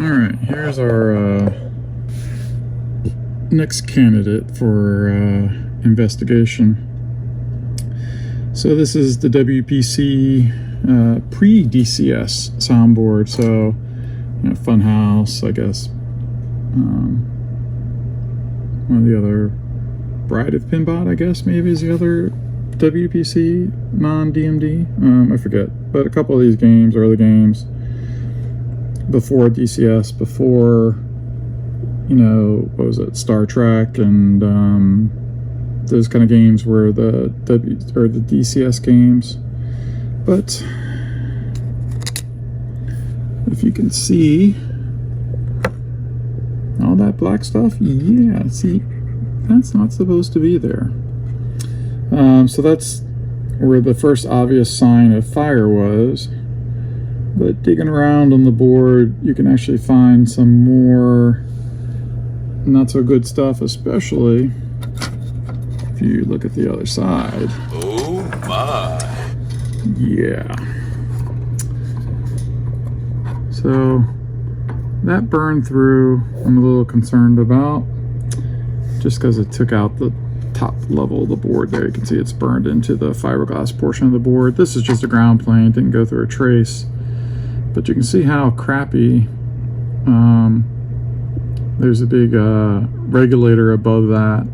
Alright, here's our next candidate for investigation. So this is the WPC pre-DCS soundboard, so Funhouse, I guess. One of the other Bride of Pinbot, I guess, maybe is the other WPC non-DMD. I forget, but a couple of these games, early games, before DCS, before, what was it, Star Trek, and those kind of games were the DCS games. But if you can see all that black stuff, yeah, see, that's not supposed to be there. So that's where the first obvious sign of fire was. But digging around on the board, you can actually find some more not so good stuff, especially if you look at the other side. Oh my. Yeah. So that burned through, I'm a little concerned about, just because it took out the top level of the board there. You can see it's burned into the fiberglass portion of the board. This is just a ground plane, didn't go through a trace. But you can see how crappy, there's a big regulator above that.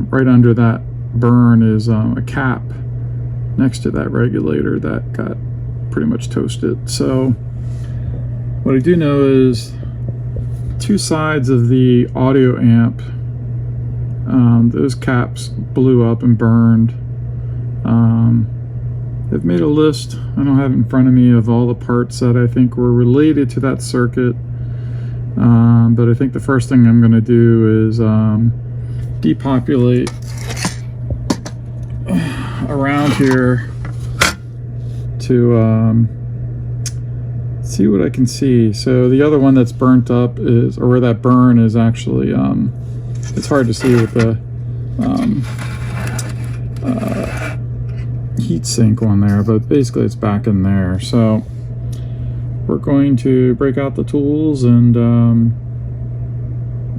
Right under that burn is a cap next to that regulator that got pretty much toasted. So what I do know is two sides of the audio amp, those caps blew up and burned. They've made a list, I don't have it in front of me, of all the parts that I think were related to that circuit. But I think the first thing I'm going to do is depopulate around here to see what I can see. So the other one that's burnt up is, or where that burn is actually, it's hard to see with the heat sink on there, but basically it's back in there. So we're going to break out the tools and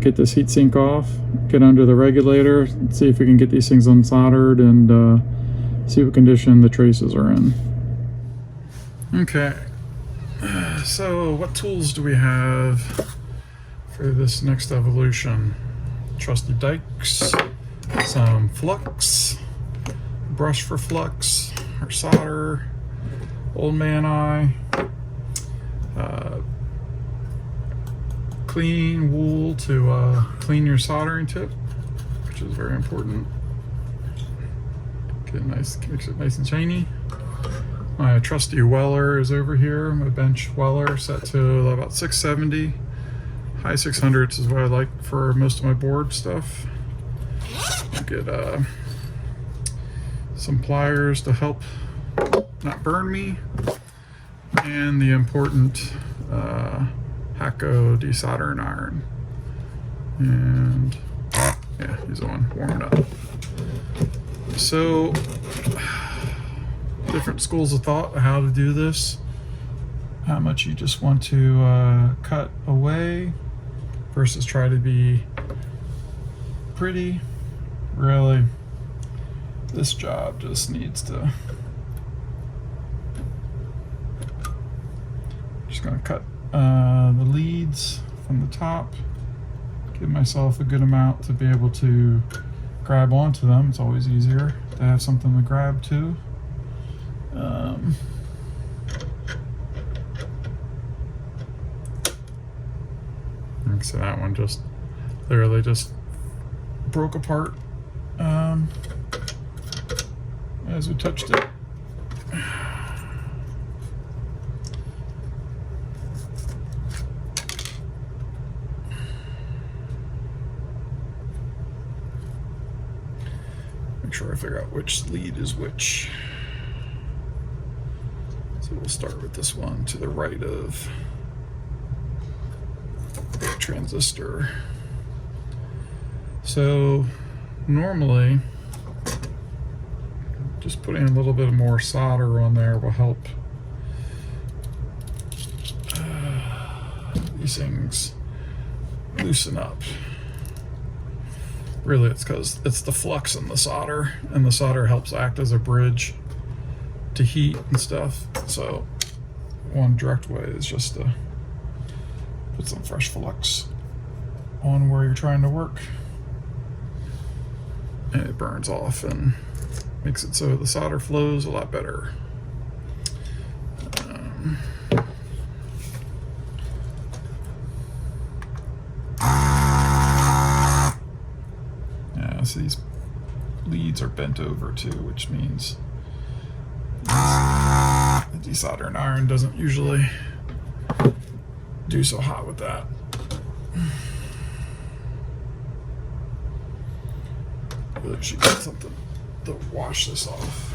get this heat sink off, get under the regulator, see if we can get these things unsoldered, and see what condition the traces are in. Okay, so what tools do we have for this next evolution? Trusty dikes, some flux, brush for flux, or solder, old man eye, clean wool to clean your soldering tip, which is very important. Get nice, makes it nice and shiny. My trusty Weller is over here, my bench Weller set to about 670. High 600s is what I like for most of my board stuff. Get some pliers to help not burn me, and the important Hakko desoldering iron. And yeah, he's the one warming up. So different schools of thought how to do this. How much you just want to cut away versus try to be pretty. Really, this job just needs to, just gonna cut the leads from the top, give myself a good amount to be able to grab onto them. It's always easier to have something to grab to. So that one just literally just broke apart as we touched it. Make sure I figure out which lead is which. So we'll start with this one to the right of the transistor. So normally just putting a little bit more solder on there will help these things loosen up. Really, it's because it's the flux in the solder, and the solder helps act as a bridge to heat and stuff. So one direct way is just to put some fresh flux on where you're trying to work, and it burns off and makes it so the solder flows a lot better. Yeah, so these leads are bent over too, which means the desoldering iron doesn't usually do so hot with that. Really should get something to wash this off.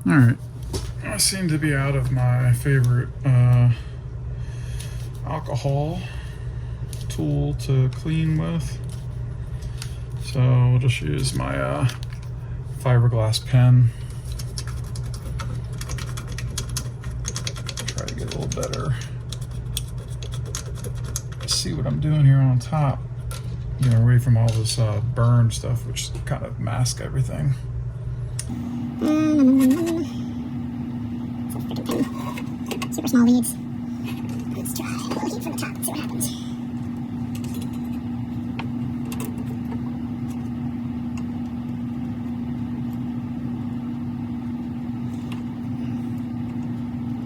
Alright, I seem to be out of my favorite alcohol tool to clean with, so we'll just use my fiberglass pen. Try to get a little better. See what I'm doing here on top, you know, away from all this burn stuff, which kind of mask everything. Super small leads. Let's try a little heat from the top, see what happens.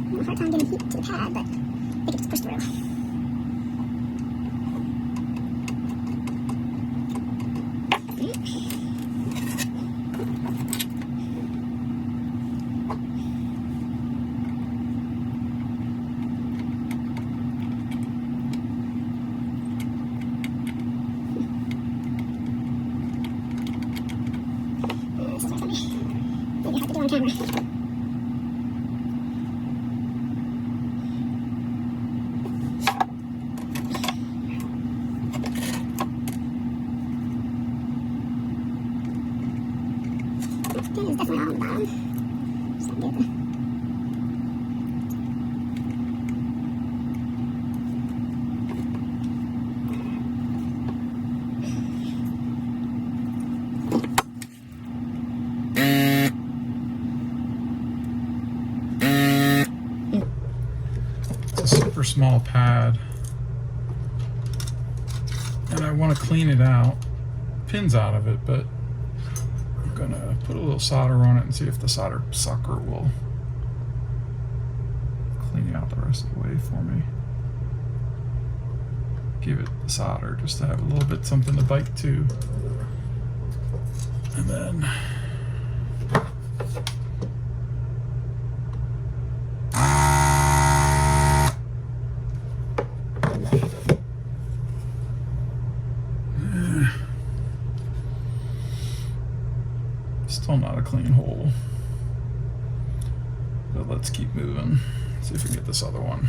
I have a hard time getting heat to the pad, but I think it's pushed through. Maybe I have to do on camera. Pin is definitely on the bottom. Just undo the super small pad, and I want to clean it out, pins out of it, but I'm gonna put a little solder on it and see if the solder sucker will clean out the rest of the way for me. Give it the solder just to have a little bit something to bite to, and then still not a clean hole, but let's keep moving. See if we can get this other one.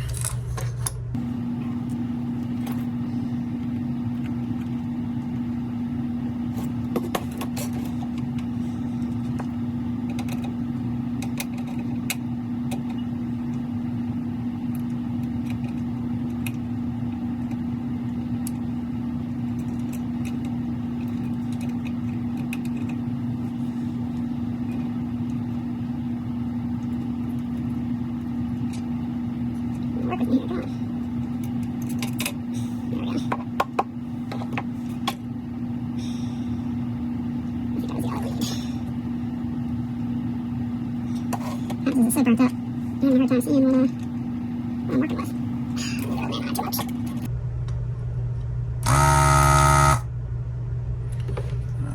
work with me here, come on. There we go. I think that was the other lead. This is so burnt up. I'm having a hard time seeing what I'm working with. Maybe not too much.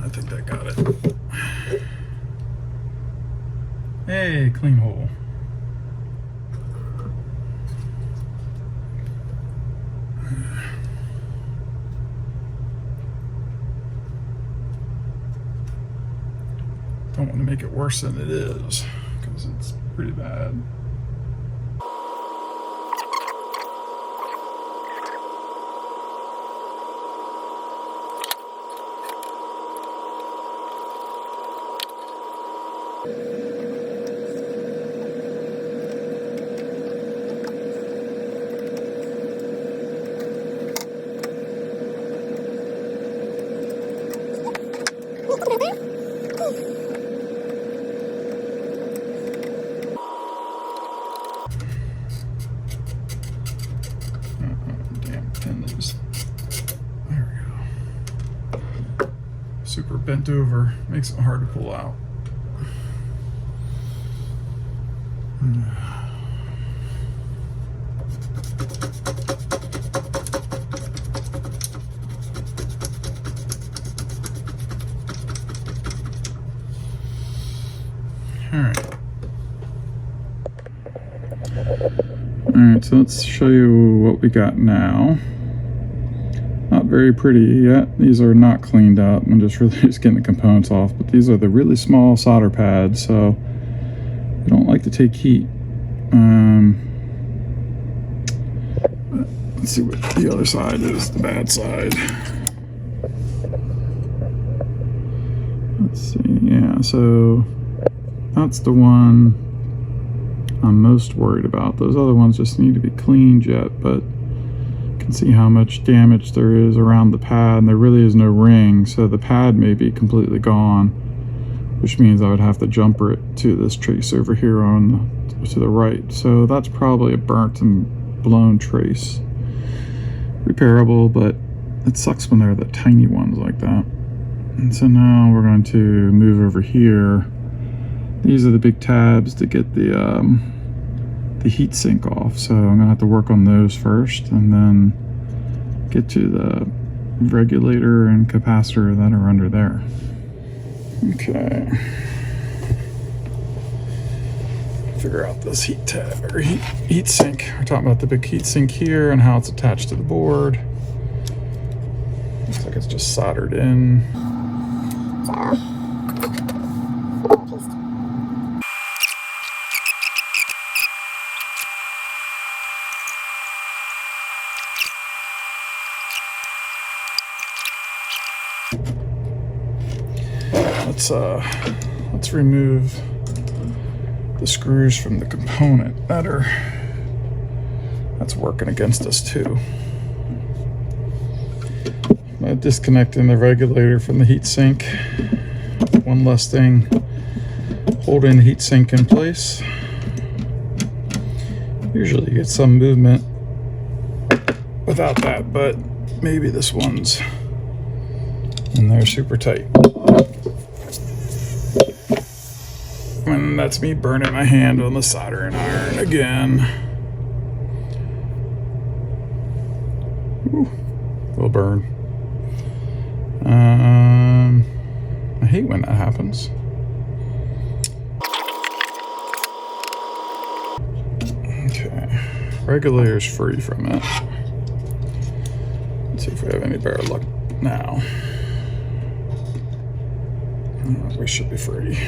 I think that got it. Hey, clean hole. Don't want to make it worse than it is, because it's pretty bad. Damn pin is. There we go. Super bent over, makes it hard to pull out. Alright, so let's show you what we got now. Not very pretty yet. These are not cleaned up. I'm just really just getting the components off, but these are the really small solder pads, so they don't like to take heat. Let's see what the other side is, the bad side. Let's see, yeah, so that's the one I'm most worried about. Those other ones just need to be cleaned yet, but you can see how much damage there is around the pad, and there really is no ring, so the pad may be completely gone, which means I would have to jumper it to this trace over here to the right. So that's probably a burnt and blown trace. Repairable, but it sucks when they're the tiny ones like that. And so now we're going to move over here. These are the big tabs to get the heat sink off, so I'm gonna have to work on those first and then get to the regulator and capacitor that are under there. Okay, figure out this heat tab or heat sink. We're talking about the big heat sink here and how it's attached to the board. Looks like it's just soldered in. Let's remove the screws from the component that's working against us too. I'm disconnecting the regulator from the heat sink. One less thing holding the heat sink in place. Usually you get some movement without that, but maybe this one's in there super tight. And that's me burning my hand on the soldering iron again. Ooh, little burn. I hate when that happens. Okay, regulator's free from it. Let's see if we have any better luck now. We should be free.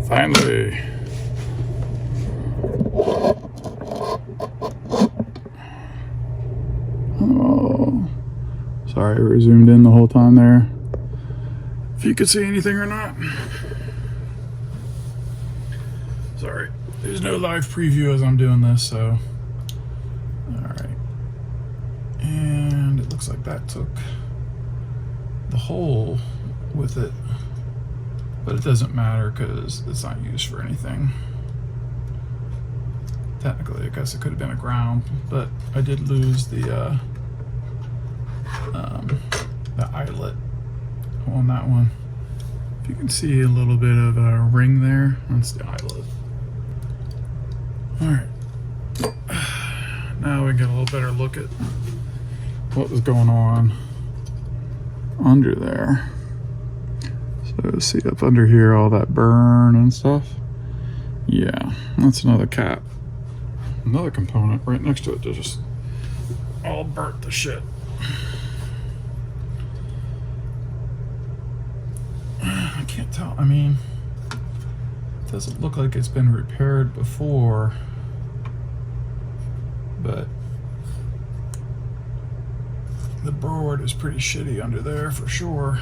Finally. Oh, sorry, we zoomed in the whole time there. If you could see anything or not. Sorry, there's no live preview as I'm doing this, so. Alright. And it looks like that took the hole with it. But it doesn't matter because it's not used for anything. Technically, I guess it could have been a ground, but I did lose the eyelet on that one. If you can see a little bit of a ring there, that's the eyelet. All right, now we get a little better look at what was going on under there. So see up under here, all that burn and stuff. Yeah, that's another cap. Another component right next to it that just all burnt to shit. I can't tell. I mean, it doesn't look like it's been repaired before, but the board is pretty shitty under there for sure.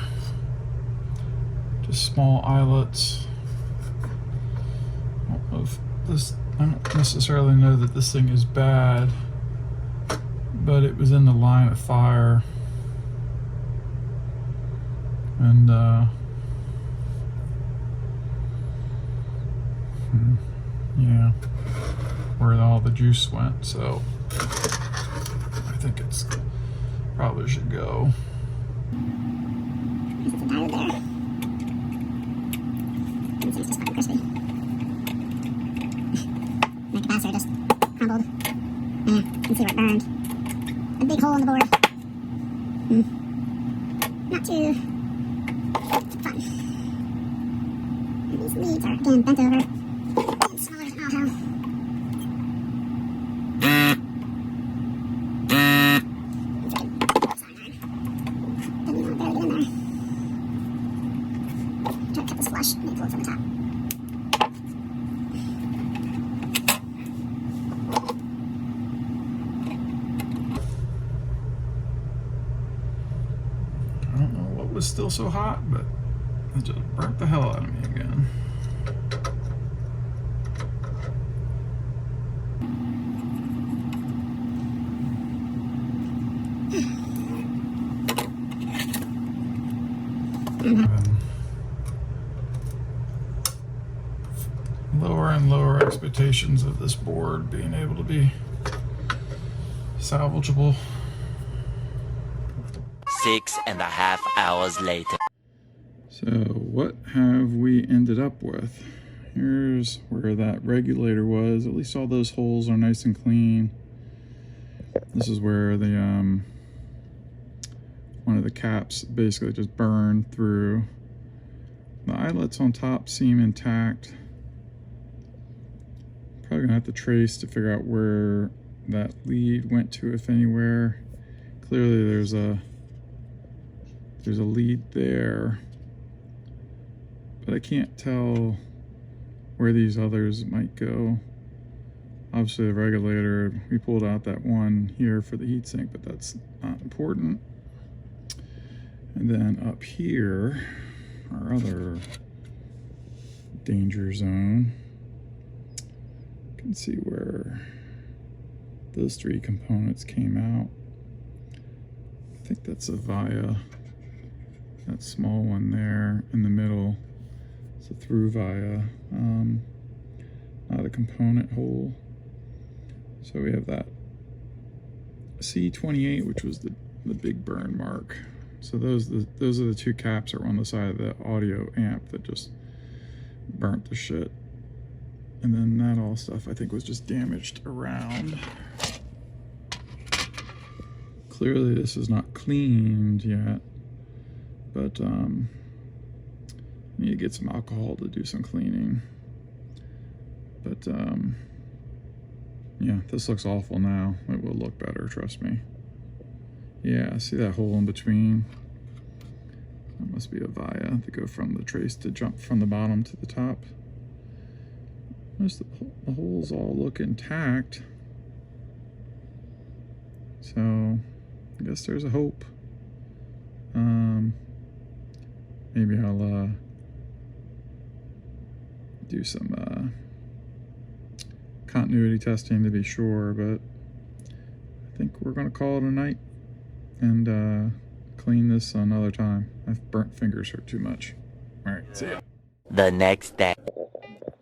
Just small eyelets. I don't know if this, I don't necessarily know that this thing is bad, but it was in the line of fire. And yeah, where all the juice went. So I think it's probably should go. There's a diode there. This thing's just fucking crispy. My capacitor just crumbled. Yeah, you can see where it burned. A big hole in the board. Not too fun. And these leads are again bent over. And smaller than all hell. Didn't even want to barely get in there. Try to keep this flush and then pull it from the top. I don't know what was still so hot, but it just burnt the hell out of me again. Lower and lower expectations of this board being able to be salvageable. 6.5 hours later. So what have we ended up with? Here's where that regulator was. At least all those holes are nice and clean. This is where the one of the caps basically just burned through. The eyelets on top seem intact. Probably gonna have to trace to figure out where that lead went to, if anywhere. Clearly there's a lead there, but I can't tell where these others might go. Obviously the regulator, we pulled out that one here for the heatsink, but that's not important. And then up here, our other danger zone. You can see where those three components came out. I think that's a via. That small one there in the middle, it's a through via, not a component hole. So we have that C28, which was the big burn mark. So those are the two caps that were on the side of the audio amp that just burnt the shit. And then that all stuff I think was just damaged around. Clearly this is not cleaned yet. But I need to get some alcohol to do some cleaning. But yeah, this looks awful now. It will look better, trust me. Yeah, see that hole in between? That must be a via to go from the trace to jump from the bottom to the top. Most of the holes all look intact. So I guess there's a hope. Maybe I'll do some continuity testing to be sure, but I think we're gonna call it a night and clean this another time. I've burnt fingers hurt too much. All right, see ya. The next day.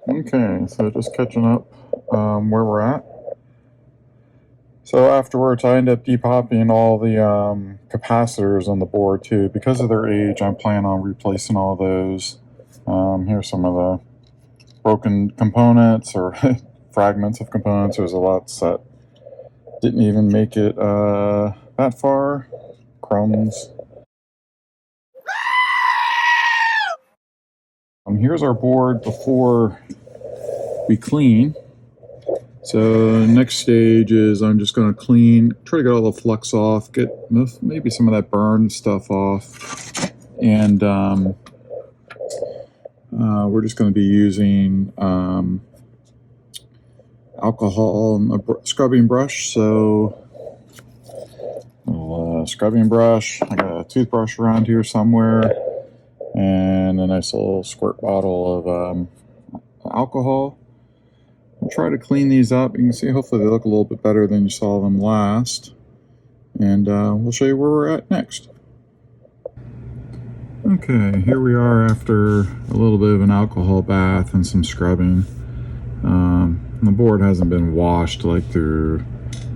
Okay, so just catching up where we're at. So afterwards, I ended up depopping all the capacitors on the board too. Because of their age, I'm planning on replacing all those. Here's some of the broken components or fragments of components. There's a lot that didn't even make it that far. Crumbs. Here's our board before we clean. So next stage is I'm just going to clean, try to get all the flux off, get maybe some of that burn stuff off, and we're just going to be using alcohol and a scrubbing brush. So a little scrubbing brush, I got a toothbrush around here somewhere, and a nice little squirt bottle of alcohol. We'll try to clean these up. You can see hopefully they look a little bit better than you saw them last. And we'll show you where we're at next. Okay, here we are after a little bit of an alcohol bath and some scrubbing. The board hasn't been washed like through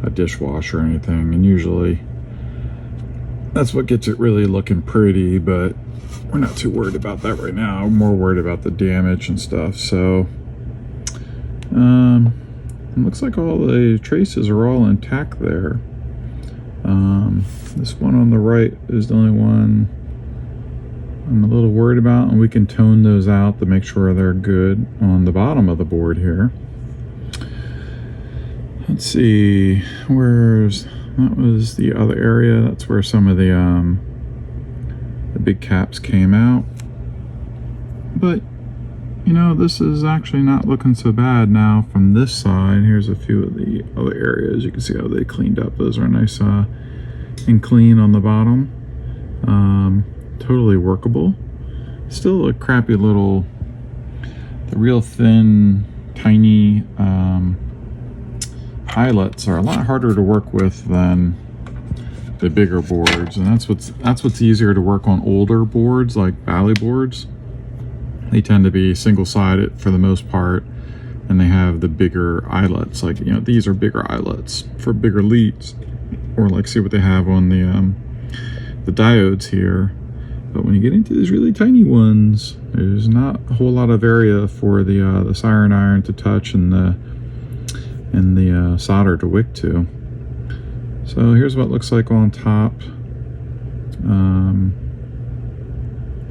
a dishwasher or anything, and usually that's what gets it really looking pretty, but we're not too worried about that right now. We're more worried about the damage and stuff. So it looks like all the traces are all intact there. This one on the right is the only one I'm a little worried about, and we can tone those out to make sure they're good on the bottom of the board here. Let's see, that was the other area. That's where some of the big caps came out. But you know, this is actually not looking so bad now from this side. Here's a few of the other areas. You can see how they cleaned up. Those are nice and clean on the bottom. Totally workable. Still a crappy little, the real thin, tiny eyelets are a lot harder to work with than the bigger boards, and that's what's easier to work on older boards like Valley boards. They tend to be single-sided for the most part, and they have the bigger eyelets. Like, you know, these are bigger eyelets for bigger leads, or like see what they have on the diodes here. But when you get into these really tiny ones, there's not a whole lot of area for the siren iron to touch and the solder to wick to. So here's what it looks like on top.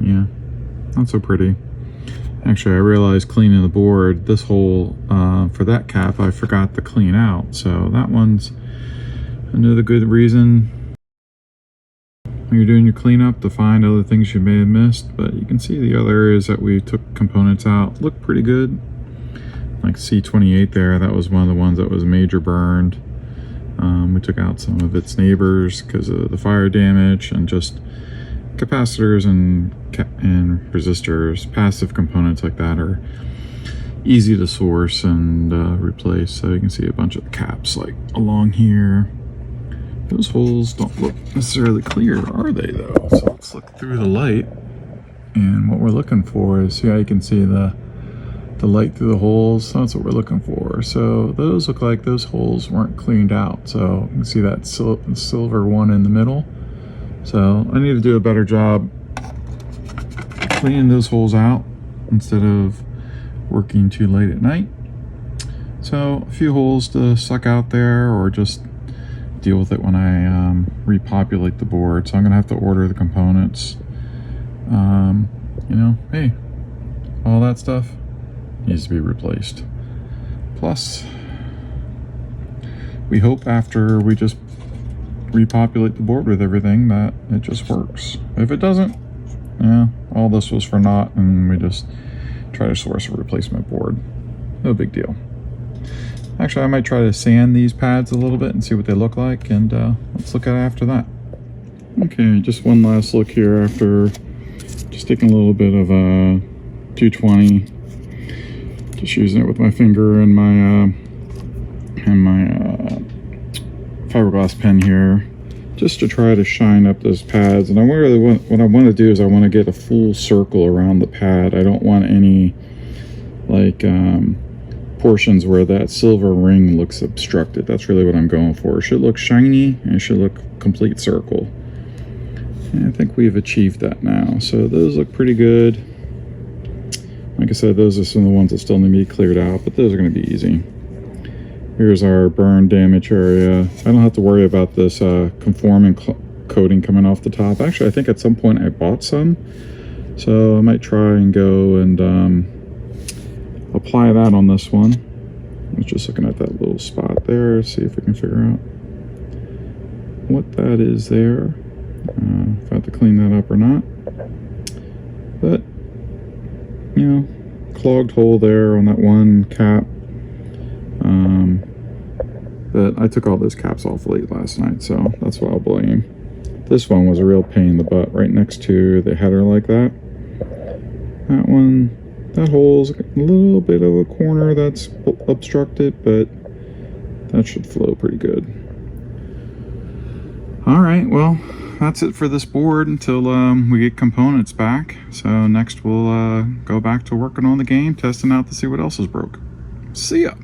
Yeah, not so pretty. Actually, I realized cleaning the board, this hole for that cap I forgot to clean out. So that one's another good reason when you're doing your cleanup to find other things you may have missed. But you can see the other areas that we took components out look pretty good. Like C28 there, that was one of the ones that was major burned. We took out some of its neighbors because of the fire damage, and just capacitors and resistors, passive components like that are easy to source and replace. So you can see a bunch of caps like along here. Those holes don't look necessarily clear, are they though? So let's look through the light, and what we're looking for is, see how you can see the light through the holes. That's what we're looking for. So those look like those holes weren't cleaned out. So you can see that silver one in the middle. So I need to do a better job cleaning those holes out instead of working too late at night. So a few holes to suck out there, or just deal with it when I repopulate the board. So I'm gonna have to order the components. You know, hey, all that stuff needs to be replaced. Plus, we hope after we just repopulate the board with everything that it just works. If it doesn't, yeah, all this was for naught, and we just try to source a replacement board. No big deal. Actually, I might try to sand these pads a little bit and see what they look like, and let's look at it after that. Okay, just one last look here after just taking a little bit of 220, just using it with my finger and my fiberglass pen here, just to try to shine up those pads. And I really what I want to do is I want to get a full circle around the pad. I don't want any like portions where that silver ring looks obstructed. That's really what I'm going for. It should look shiny, and it should look complete circle. And I think we've achieved that now. So those look pretty good. Like I said, those are some of the ones that still need to be cleared out, but those are going to be easy. Here's our burn damage area. I don't have to worry about this conforming coating coming off the top. Actually, I think at some point I bought some, so I might try and go and apply that on this one. I was just looking at that little spot there, see if we can figure out what that is there. If I have to clean that up or not. But, you know, clogged hole there on that one cap. But I took all those caps off late last night, so that's what I'll blame. This one was a real pain in the butt right next to the header like that. That one, that hole's a little bit of a corner that's obstructed, but that should flow pretty good. All right, well, that's it for this board until we get components back. So next we'll go back to working on the game, testing out to see what else is broke. See ya.